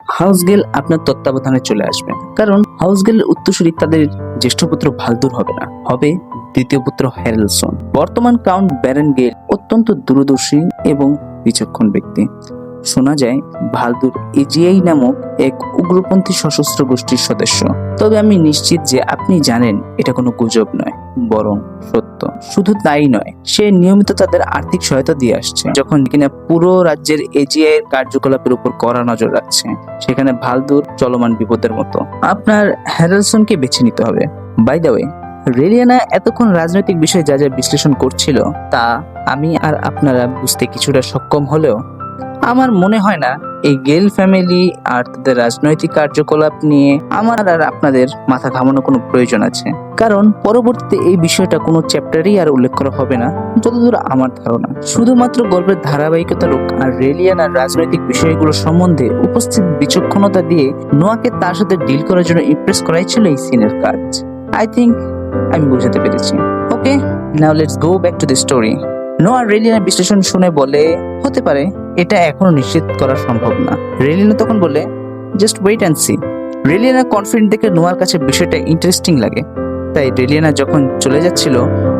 হাউসগেল আপনার তত্ত্বাবধানে চলে আসবে, কারণ হাউসগেলের উত্তরসূরি তাদের জ্যেষ্ঠ পুত্র ভালদুর হবে না, হবে দ্বিতীয় পুত্র হ্যারেলসন। বর্তমান কাউন্ট ব্যারেনগেল অত্যন্ত দূরদর্শী এবং বিচক্ষণ ব্যক্তি। শোনা যায় ভালদুর এজিআই নামক এক উগ্রপন্থী সশস্ত্র গোষ্ঠীর সদস্য। তবে আমি নিশ্চিত যে আপনি জানেন এটা কোনো গুজব নয়, বরং সত্য। শুধু তাই নয়, সে নিয়মিত তাদের আর্থিক সহায়তা দিয়ে আসছে, যখন কিনা পুরো রাজ্যের এজিআই এর কার্যকলাপের উপর কড়া নজর রাখছে। সেখানে ভালদুর চলমান বিপদের মতো। আপনার হ্যারেলসনকে বেছে নিতে হবে। বাই দ্য ওয়ে, রেলিয়ানা এতক্ষণ রাজনৈতিক বিষয়ে যা যা বিশ্লেষণ করছিল তা আমি আর আপনারা বুঝতে কিছুটা সক্ষম হলেও আমার মনে হয় না এই গেল ফ্যামিলি আর তাদের রাজনৈতিক কার্যকলাপ নিয়ে আমার আর আপনাদের মাথা ঘামানোর কোনো প্রয়োজন আছে, কারণ পরবর্তীতে এই বিষয়টা কোনো চ্যাপ্টারেই আর উল্লেখ করা হবে না যতদূর আমার ধারণা। শুধুমাত্র গল্পের ধারাবাহিকতা রোগ আর রেলিয়ানার রাজনৈতিক বিষয়গুলো সম্বন্ধে উপস্থিত বিচক্ষণতা দিয়ে নোয়াকে তার সাথে ডিল করার জন্য ইমপ্রেস করাই ছিল এই সিনের কাজ। আই থিঙ্ক আমি বুঝাতে পেরেছি। Okay, now let's go back to the story. Noah রেলিয়ানার বিশ্লেষণ শুনে বলে, হতে পারে, এটা এখনো নিশ্চিত করা সম্ভব না। রেলিয়ানা তখন বলে, just wait and see. Reliana confident দেখে নোয়ার কাছে বিষয়টা ইন্টারেস্টিং লাগে, তাই রেলিয়ানা যখন চলে যাচ্ছিল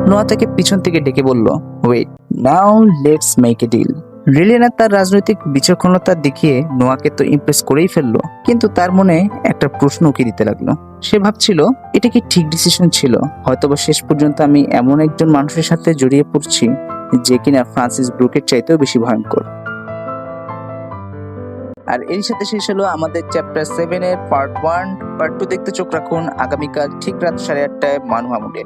নোয়া তাকে পিছন থেকে ডেকে বলল, wait, now let's make a deal. Reliana তার রাজনৈতিক বিচক্ষণতা দেখিয়ে নোয়াকে তো ইমপ্রেস করেই ফেললো, কিন্তু তার মনে একটা প্রশ্ন উকি দিতে লাগলো। সে ভাবছিল, এটা কি ঠিক ডিসিশন ছিল? হয়তোবা শেষ পর্যন্ত আমি এমন একজন মানুষের সাথে জড়িয়ে পড়ছি যে কিনা ফ্রান্সিস ব্রুকের চাইতেও বেশি ভয়ঙ্কর। আর এর সাথে শেষ হলো আমাদের চ্যাপ্টার 7 এর পার্ট 1। পার্ট 2 দেখতে চোখ রাখুন আগামীকাল ঠিক রাত 8:30টায় মানু আমুলে।